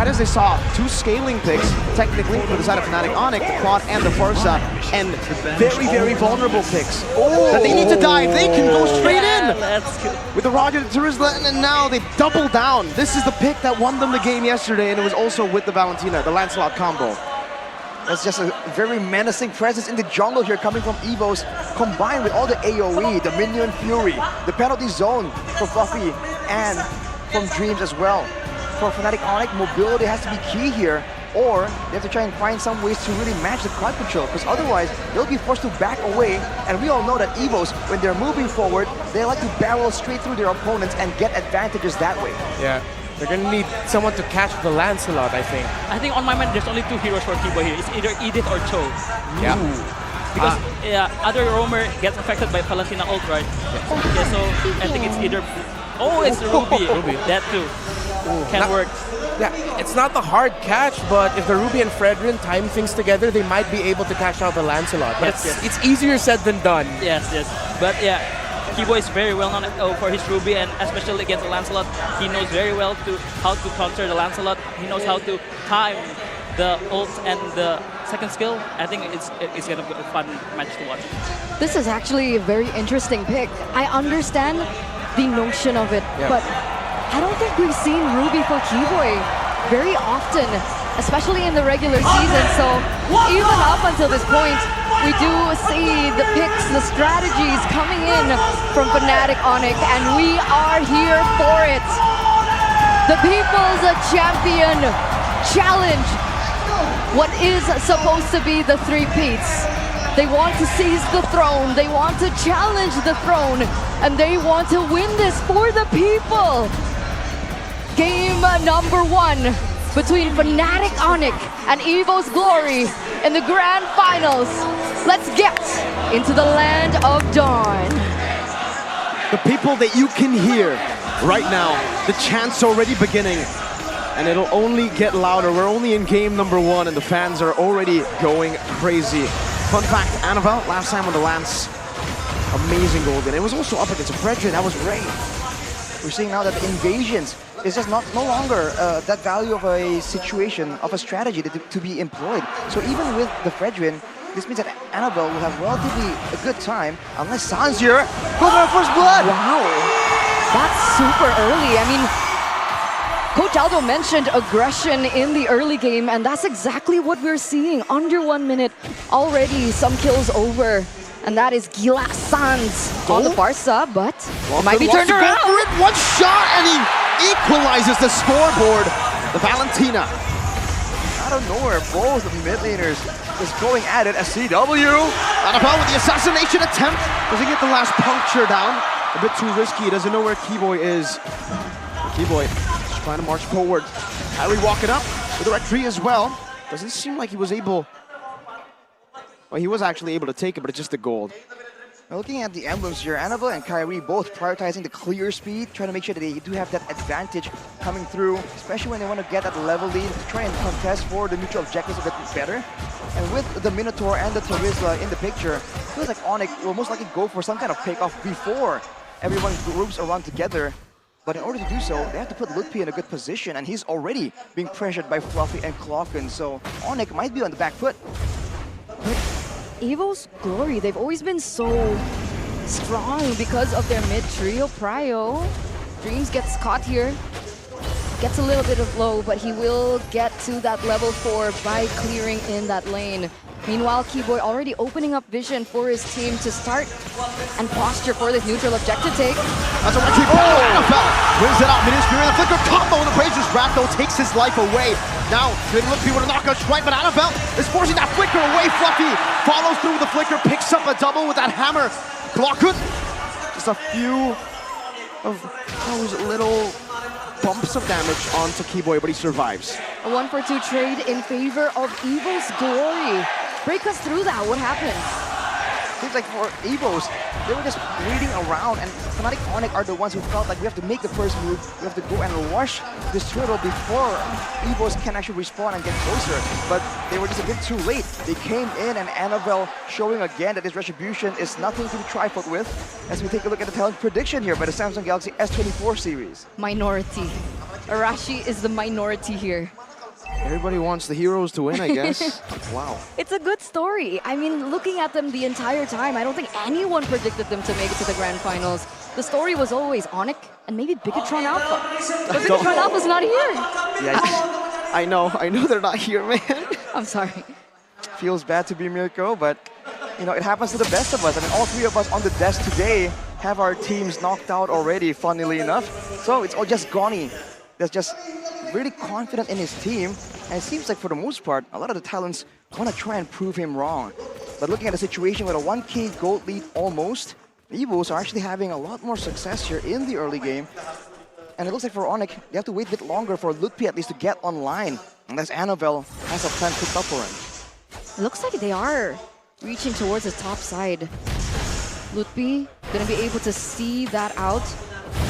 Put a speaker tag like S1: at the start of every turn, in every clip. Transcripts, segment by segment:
S1: right as they saw two scaling picks, technically, for the side of FNATIC ONIC, the Quad and the Forza, and very, very vulnerable picks. That they need to dive, they can go straight in!
S2: That's good.
S1: With the Roger, the Turisla, and now they double down. This is the pick that won them the game yesterday, and it was also with the Valentina, the Lancelot combo.
S3: That's just a very menacing presence in the jungle here coming from EVOS, combined with all the AoE, the Minion Fury, the penalty zone for Fluffy, and from Dreams as well. For FNATIC ONIC, mobility has to be key here, or they have to try and find some ways to really match the crowd control, because otherwise they'll be forced to back away, and we all know that EVOS, when they're moving forward, they like to barrel straight through their opponents and get advantages that way.
S4: Yeah. They're gonna need someone to catch the Lancelot, I think.
S2: I think on my mind, there's only two heroes for Kibo here. It's either Edith or Cho.
S4: Yeah.
S2: Because other roamer gets affected by Valentina ult, right? Yeah, so I think it's either... Oh, it's Ruby. That too. Can work.
S4: Yeah, it's not the hard catch, but if the Ruby and Fredrin time things together, they might be able to catch out the Lancelot. But it's easier said than done.
S2: Yes. But yeah, Kibo is very well known for his Ruby, and especially against the Lancelot, he knows very well how to counter the Lancelot. He knows how to time the ult and the second skill. I think it's gonna be a fun match to watch.
S5: This is actually a very interesting pick. I understand the notion of it, but I don't think we've seen Ruby for Keyboy very often, especially in the regular season. So even up until this point, we do see the picks, the strategies coming in from FNATIC ONIC, and we are here for it. The People's Champion Challenge, what is supposed to be the three-peats. They want to seize the throne, they want to challenge the throne, and they want to win this for the people. Game number 1 between FNATIC ONIC and EVOS Glory in the grand finals. Let's get into the land of dawn.
S1: The people that you can hear right now, the chant's already beginning, and it'll only get louder. We're only in game number 1, and the fans are already going crazy. Fun fact, Annabelle, last time on the Lance, amazing goal again. It was also up against a Fredrin, that was great.
S3: We're seeing now that the invasions is just no longer that value of a situation, of a strategy to be employed. So even with the Fredrin, this means that Annabelle will have relatively a good time, unless Sanzir goes for first blood!
S5: Wow, that's super early. I mean, Coach Aldo mentioned aggression in the early game, and that's exactly what we're seeing. Under 1 minute, already some kills over. And that is Gila Sanz on the Barca, but it might be turned around.
S1: Go for it. One shot, and he equalizes the scoreboard. The Valentina.
S3: Out of nowhere, both mid laners just going at it as CW.
S1: Annabelle with the assassination attempt. Doesn't get the last puncture down. A bit too risky. Doesn't know where Keyboy is. Keyboy just trying to march forward. Kyrie walking up with the red tree as well. Doesn't seem like he was able... Well, he was actually able to take it, but it's just the gold.
S3: Now looking at the emblems here, Annabelle and Kyrie both prioritizing the clear speed, trying to make sure that they do have that advantage coming through, especially when they want to get that level lead to try and contest for the neutral objectives a bit better. And with the Minotaur and the Turisla in the picture, it feels like ONIC will most likely go for some kind of pick-off before everyone groups around together. But in order to do so, they have to put Lutpi in a good position, and he's already being pressured by Fluffy and Clocken, so ONIC might be on the back foot.
S5: EVOS Glory, they've always been so strong because of their mid-trio. Prio, Dreams gets caught here, gets a little bit of low, but he will get to that level 4 by clearing in that lane. Meanwhile, Keyboy already opening up vision for his team to start and posture for this neutral objective take.
S1: That's a one keep Annabelle wins it out. Ministry and the flicker combo, and the Brazer's wrap though takes his life away. Now, they look people to knock out strike, but Annabelle is forcing that flicker away. Fluffy follows through with the flicker, picks up a double with that hammer. Glockhood, just a few of those little bumps of damage onto Keyboy, but he survives.
S5: A 1-for-2 trade in favor of EVOS Glory. Break us through that, what happened?
S3: Seems like for EVOS, they were just waiting around, and FNATIC ONIC are the ones who felt like we have to make the first move, we have to go and rush this turtle before EVOS can actually respawn and get closer. But they were just a bit too late. They came in, and Annabelle showing again that this retribution is nothing to be trifled with, as we take a look at the talent prediction here by the Samsung Galaxy S24 series.
S5: Minority. Arashi is the minority here.
S3: Everybody wants the heroes to win, I guess. Wow.
S5: It's a good story. I mean, looking at them the entire time, I don't think anyone predicted them to make it to the grand finals. The story was always ONIC and maybe Bigatron Alpha. But Bigatron Alpha's not here.
S3: Yeah, I know they're not here, man.
S5: I'm sorry.
S3: Feels bad to be Mirko, but you know, it happens to the best of us. I mean, all three of us on the desk today have our teams knocked out already, funnily enough. So it's all just Goni that's just really confident in his team. And it seems like for the most part, a lot of the talents want to try and prove him wrong. But looking at the situation with a 1K gold lead almost, the EVOS are actually having a lot more success here in the early game. And it looks like for ONIC, they have to wait a bit longer for Lutpi at least to get online, unless Annabelle has a plan cooked up for him.
S5: It looks like they are reaching towards the top side. Lutpi gonna be able to see that out.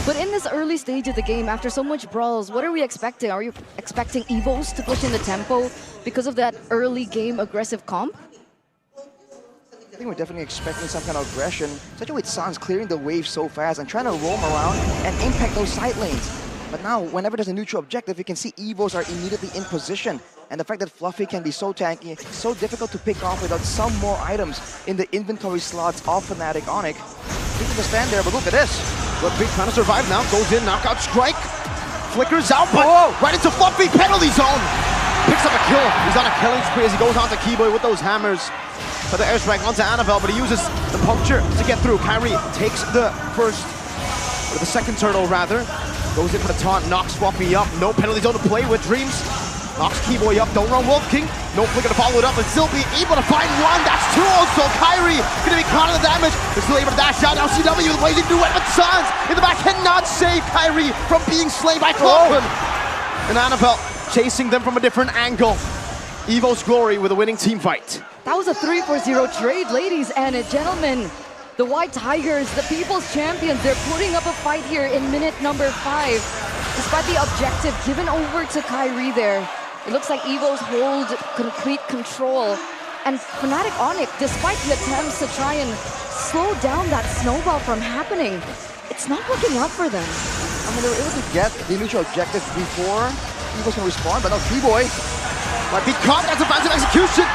S5: But in this early stage of the game, after so much brawls, what are we expecting? Are you expecting EVOS to push in the tempo because of that early game aggressive comp?
S3: I think we're definitely expecting some kind of aggression, especially with Sans clearing the wave so fast and trying to roam around and impact those side lanes. But now, whenever there's a neutral objective, you can see EVOS are immediately in position. And the fact that Fluffy can be so tanky, so difficult to pick off without some more items in the inventory slots of FNATIC ONIC. He can just stand there, but look at this.
S1: Lutpi trying to survive now, goes in, knockout strike. Flickers out, but right into Fluffy, penalty zone. Picks up a kill. He's on a killing spree as he goes on to Keyboy with those hammers. For the airstrike onto Annabelle, but he uses the puncture to get through. Kyrie takes the second turtle rather. Goes in for the taunt, knocks Fluffy up. No penalty zone to play with Dreams. Knocks Keyboy up, don't run Wolf King. No flicker to follow it up, and still be able to find one. That's two also. Kyrie gonna be caught in the damage. They're still able to dash out. Now CW blazing through it, but Sans in the back cannot save Kyrie from being slain by Clockman. And Annabelle chasing them from a different angle. EVOS Glory with a winning team fight.
S5: That was a 3-4-0 trade, ladies and gentlemen. The White Tigers, the People's Champions, they're putting up a fight here in minute number 5. Despite the objective given over to Kyrie there, it looks like EVOS hold complete control. And FNATIC ONIC, despite the attempts to try and slow down that snowball from happening, it's not working out for them.
S3: I mean, they were able to get the neutral objective before EVOS can respond, but now Keyboy might be caught. That's a fancy execution.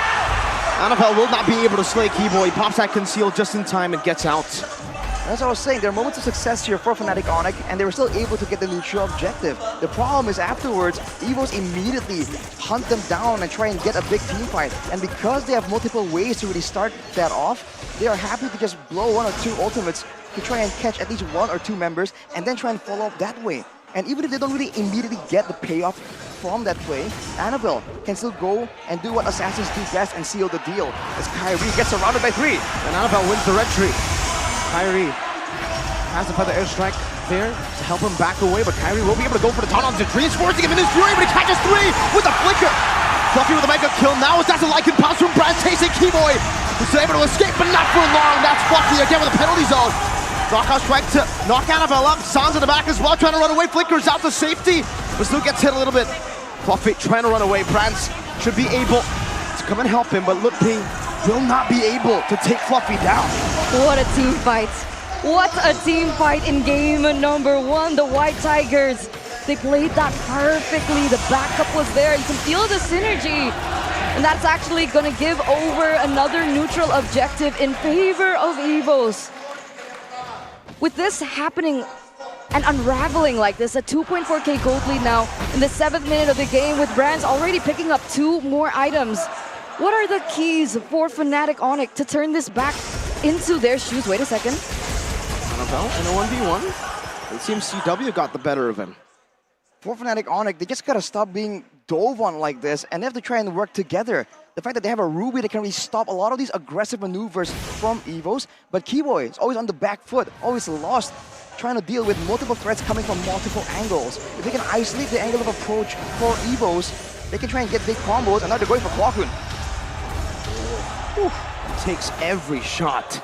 S3: Annabelle will not be able to slay Keyboy. He pops that conceal just in time and gets out. As I was saying, there are moments of success here for FNATIC ONIC, and they were still able to get the neutral objective. The problem is afterwards, EVOS immediately hunt them down and try and get a big team fight. And because they have multiple ways to really start that off, they are happy to just blow 1 or 2 ultimates to try and catch at least 1 or 2 members and then try and follow up that way. And even if they don't really immediately get the payoff from that play, Annabelle can still go and do what assassins do best and seal the deal. As Kyrie gets surrounded by 3. And Annabelle wins the red tree. Kyrie has the feather airstrike there to help him back away, but Kyrie will be able to go for the taunt on the Dreams, forcing him in his fury, but he catches 3 with a flicker. Fluffy with a mega kill. Now it's that's a Lycan pounce from Brand chasing Keyboy, who's able to escape, but not for long. That's Fluffy again with a penalty zone. Knockout strike to knock Annabelle up. Sans in the back as well, trying to run away. Flickers out to safety, but still gets hit a little bit. Fluffy trying to run away. Brands should be able to come and help him, but Lutpi will not be able to take Fluffy down.
S5: What a team fight. What a team fight in game number 1. The White Tigers, they played that perfectly. The backup was there. You can feel the synergy. And that's actually going to give over another neutral objective in favor of EVOS. With this happening and unraveling like this, a 2.4k gold lead now in the 7th minute of the game, with Brands already picking up 2 more items. What are the keys for FNATIC ONIC to turn this back into their shoes? Wait a second.
S3: Annabelle in a 1v1. It seems CW got the better of him. For FNATIC ONIC, they just gotta stop being dove on like this, and they have to try and work together. The fact that they have a Ruby that can really stop a lot of these aggressive maneuvers from EVOS, but Keyboy is always on the back foot, always lost, trying to deal with multiple threats coming from multiple angles. If they can isolate the angle of approach for EVOS, they can try and get big combos, and now they're going for Clockun. Takes every shot.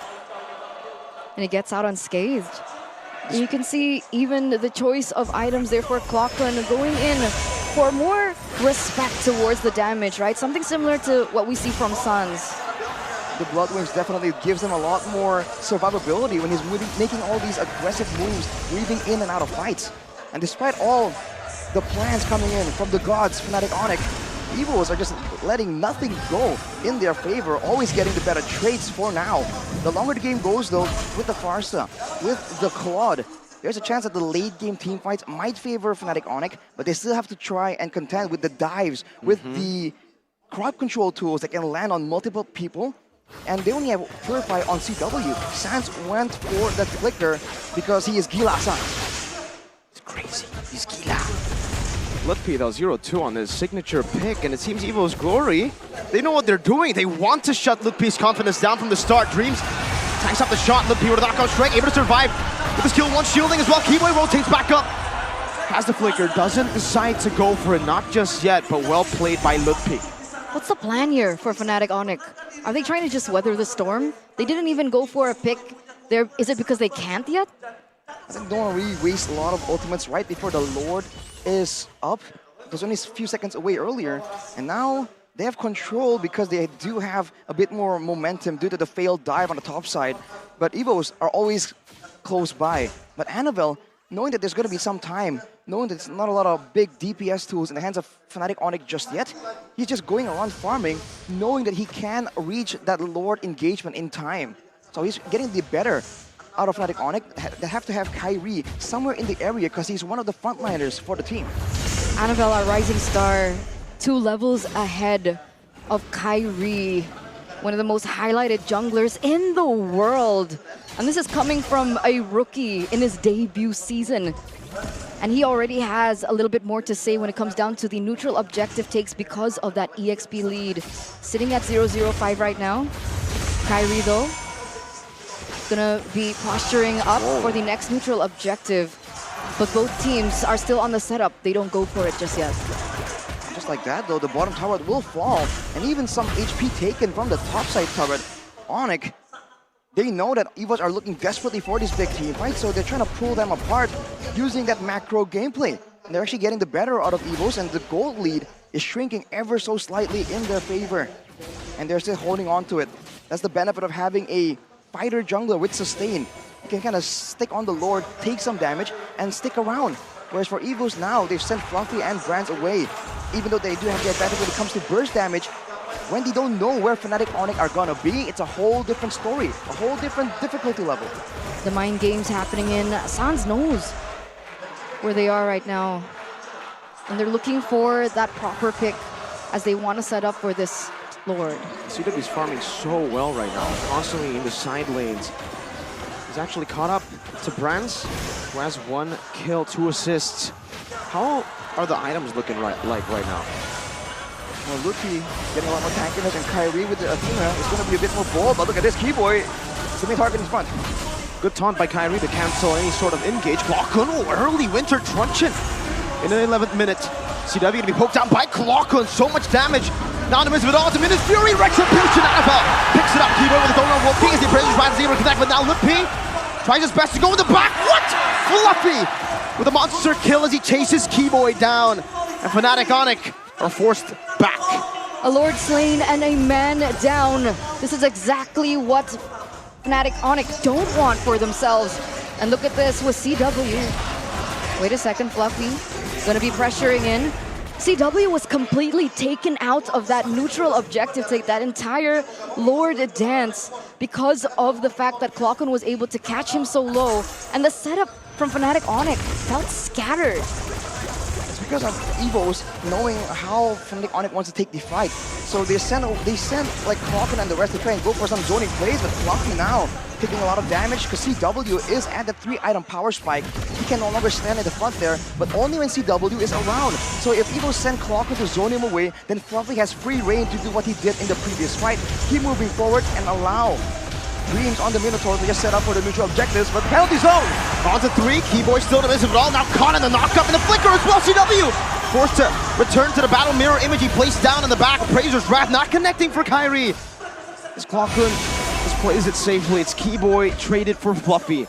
S5: And it gets out unscathed. And you can see even the choice of items there for Clockun going in for more respect towards the damage, right? Something similar to what we see from Sans.
S3: The Blood Wings definitely gives him a lot more survivability when he's making all these aggressive moves, weaving in and out of fights. And despite all the plans coming in from the gods, FNATIC ONIC, EVOS are just letting nothing go in their favor, always getting the better trades for now. The longer the game goes though, with the Farsa, with the Claude, there's a chance that the late game team fights might favor FNATIC ONIC, but they still have to try and contend with the dives, with the crowd control tools that can land on multiple people. And they only have Purify on CW. Sans went for that flicker because he is Gila Sans.
S4: It's crazy.
S3: He's Gila.
S1: Lutpi though, 0-2 on his signature pick, and it seems EVO's Glory, they know what they're doing. They want to shut Lutpi's confidence down from the start. Dreams tanks up the shot. Lutpi with a knockout strike, able to survive with the skill 1 shielding as well. Keyboy rotates back up. Has the flicker, doesn't decide to go for it, not just yet, but well played by Lutpi.
S5: What's the plan here for FNATIC ONIC? Are they trying to just weather the storm? They didn't even go for a pick. Is it because they can't yet?
S3: I think they don't really waste a lot of ultimates right before the Lord is up. It was only a few seconds away earlier. And now they have control because they do have a bit more momentum due to the failed dive on the top side. But EVOs are always close by. But Annabelle, knowing that there's going to be some time, knowing that there's not a lot of big DPS tools in the hands of FNATIC ONIC just yet, he's just going around farming, knowing that he can reach that Lord engagement in time. So he's getting the better out of FNATIC ONIC. They have to have Kyrie somewhere in the area because he's one of the frontliners for the team.
S5: Annabelle, our rising star, 2 levels ahead of Kyrie, one of the most highlighted junglers in the world. And this is coming from a rookie in his debut season. And he already has a little bit more to say when it comes down to the neutral objective takes because of that EXP lead. Sitting at 0-0-5 right now. Kyrie, though, gonna be posturing up for the next neutral objective. But both teams are still on the setup. They don't go for it just yet.
S3: Just like that, though, the bottom turret will fall. And even some HP taken from the top side turret. ONIC, they know that EVOS are looking desperately for this big team fight, so they're trying to pull them apart using that macro gameplay. And they're actually getting the better out of EVOS, and the gold lead is shrinking ever so slightly in their favor. And they're still holding on to it. That's the benefit of having a fighter jungler with sustain. You can kind of stick on the Lord, take some damage, and stick around. Whereas for EVOS now, they've sent Fluffy and Brands away. Even though they do have the advantage when it comes to burst damage, when they don't know where FNATIC ONIC are gonna be, it's a whole different story, a whole different difficulty level.
S5: The mind games happening in Sans knows where they are right now. And they're looking for that proper pick as they want to set up for this Lord.
S1: CW is farming so well right now, constantly in the side lanes. He's actually caught up to Brands, who has 1 kill, 2 assists. How are the items looking like right now?
S3: Well, Luki getting a lot more tankiness, and Kyrie with the Athena is going to be a bit more bold, but look at this Keyboy. It's the main target in front.
S1: Good taunt by Kyrie to cancel any sort of engage. Clockun, early winter truncheon in the 11th minute. CW to be poked out by Clockun, so much damage. Anonymous with ultimate is Fury, Retribution, Annabelle picks it up. Keyboy with a donut Wolfie as the appraisers tries to connect, but now Lutpi tries his best to go in the back. What? Fluffy with a monster kill as he chases Keyboy down. And FNATIC ONIC are forced back.
S5: A Lord slain and a man down. This is exactly what FNATIC ONIC don't want for themselves. And look at this with CW. Wait a second, Fluffy gonna be pressuring in. CW was completely taken out of that neutral objective take, that entire Lord dance, because of the fact that Clockun was able to catch him so low, and the setup from FNATIC ONIC felt scattered.
S3: It's because of EVOs knowing how FNATIC ONIC wants to take the fight. So they send like Clockun and the rest to try and go for some zoning plays, but Fluffy now taking a lot of damage because CW is at the 3-item power spike. He can no longer stand in the front there, but only when CW is around. So if EVOs send Clockun to zone him away, then Fluffy has free reign to do what he did in the previous fight. Keep moving forward and allow Dreams on the Minotaur to just set up for the neutral objectives, but penalty zone!
S1: On to 3, Keyboy still to miss it all. Now caught in the knock-up and the flicker as well. CW forced to return to the battle mirror image. He placed down in the back. Appraiser's Wrath not connecting for Kyrie. This Clockun just plays it safely. It's Keyboy traded for Fluffy.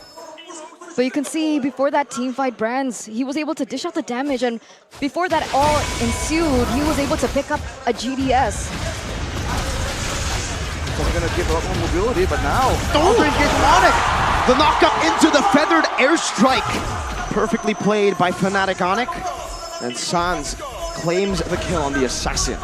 S5: But you can see before that team fight, Brands, he was able to dish out the damage, and before that all ensued, he was able to pick up a GDS.
S3: So they're gonna give up on mobility, but now
S1: The knock-up into the feathered airstrike. Perfectly played by FNATIC ONIC. And Sans claims the kill on the assassin.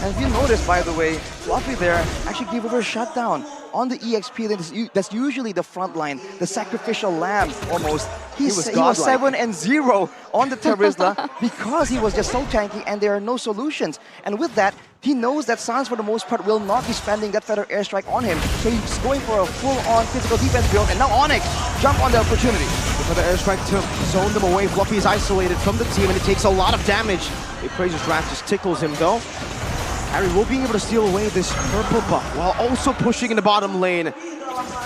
S3: And if you notice, by the way, Fluffy there actually gave over a shutdown on the EXP. That's usually the front line, the sacrificial lamb almost. He was 7-0 on the Terizla because he was just so tanky and there are no solutions. And with that, he knows that Sans for the most part will not be spending that Feather Airstrike on him. So he's going for a full-on physical defense build, and now Onyx jump on the opportunity.
S1: The Feather Airstrike to zone them away. Fluffy is isolated from the team and it takes a lot of damage. A Praise's Wrath just tickles him though. Harry will be able to steal away this purple buff while also pushing in the bottom lane.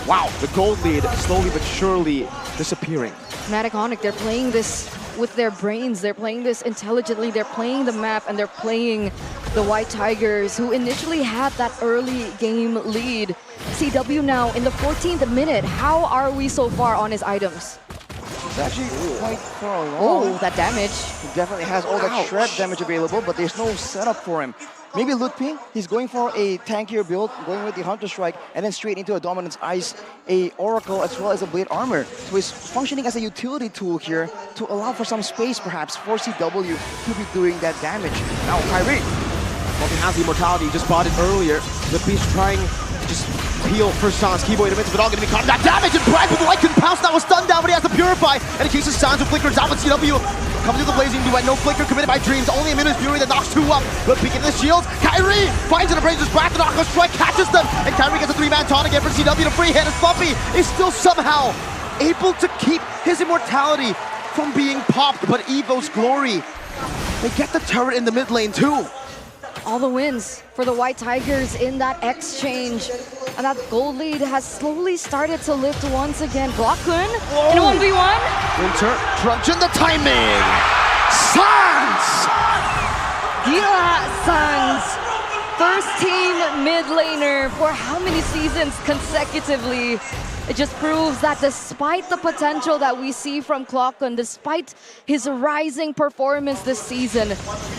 S1: Wow, the gold lead slowly but surely disappearing.
S5: FNATIC ONIC, they're playing this with their brains, they're playing this intelligently, they're playing the map, and they're playing the White Tigers, who initially had that early game lead. CW now in the 14th minute. How are we so far on his items?
S3: It's actually quite far along.
S5: Oh, that damage.
S3: He definitely has all that shred damage available, but there's no setup for him. Maybe Lutpi, he's going for a tankier build, going with the Hunter Strike, and then straight into a Dominance Ice, a Oracle, as well as a Blade Armor. So he's functioning as a utility tool here to allow for some space, perhaps, for CW to be doing that damage. Now, Kyrie.
S1: Well, he has the immortality, he just bought it earlier. Lutpi's trying to just peel for Sans. Keyboy in the midst, but all going to be caught in that damage, and Brad with the light can pounce, now a stun down, but he has to Purify. And in case of Sans, who flickers out with CW. Comes to the blazing duet, no flicker committed by Dreams, only a Minute's Fury that knocks two up. But peeking the shields, Kyrie finds an Abraser's Wrath, the Knockout Strike catches them, and Kyrie gets a 3-man taunt again for CW to free hit, and Fluffy is still somehow able to keep his immortality from being popped. But EVO's Glory, they get the turret in the mid lane too.
S5: All the wins for the White Tigers in that exchange. And that gold lead has slowly started to lift once again. Glockun in a 1v1.
S1: Winter crunching the timing. Sans!
S5: Yeah, Sans. First team mid laner for how many seasons consecutively? It just proves that despite the potential that we see from Glockun, despite his rising performance this season,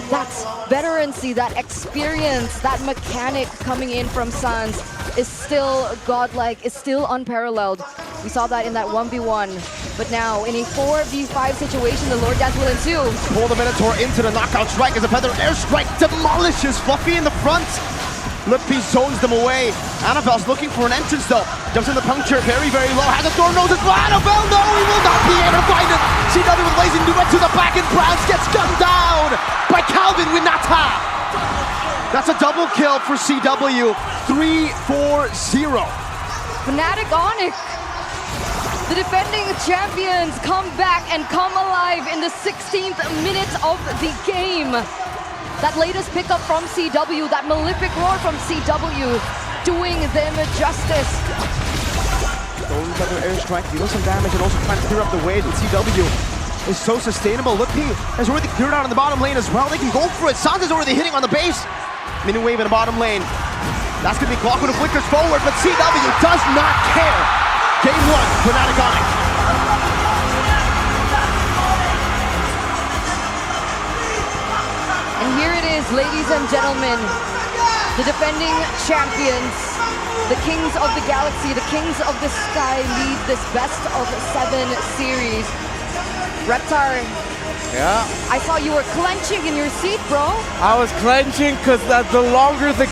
S5: that veterancy, that experience, that mechanic coming in from Sans is still godlike, is still unparalleled. We saw that in that 1v1. But now, in a 4v5 situation, the Lord Dance will ensue.
S1: Pull the Minotaur into the Knockout Strike as a Feather Airstrike demolishes Fluffy in the front. Lutpi zones them away. Annabelle's looking for an entrance though. Jumps in the puncture, very, very low. Has a Thorn Nose as well. Annabelle, no, he will not be able to find it. CW with Blazing Duet to the back, and Browns gets gunned down by Calvin Winata. That's a double kill for CW. 3-4-0.
S5: FNATIC ONIC, the defending champions, come back and come alive in the 16th minute of the game. That latest pickup from CW, that Malefic Roar from CW, doing them justice.
S1: Those Feather Airstrike dealing some damage and also trying to clear up the wave, but CW is so sustainable. Lutpi has already cleared out in the bottom lane as well. They can go for it. Sans is already hitting on the base. Mini wave in the bottom lane. That's going to be Glockun who flickers forward, but CW does not care. Game 1, FNATIC ONIC.
S5: And here it is, ladies and gentlemen, the defending champions, the kings of the galaxy, the kings of the sky lead this best of 7 series. Reptar,
S4: Yeah.
S5: I saw you were clenching in your seat, bro.
S4: I was clenching because the longer the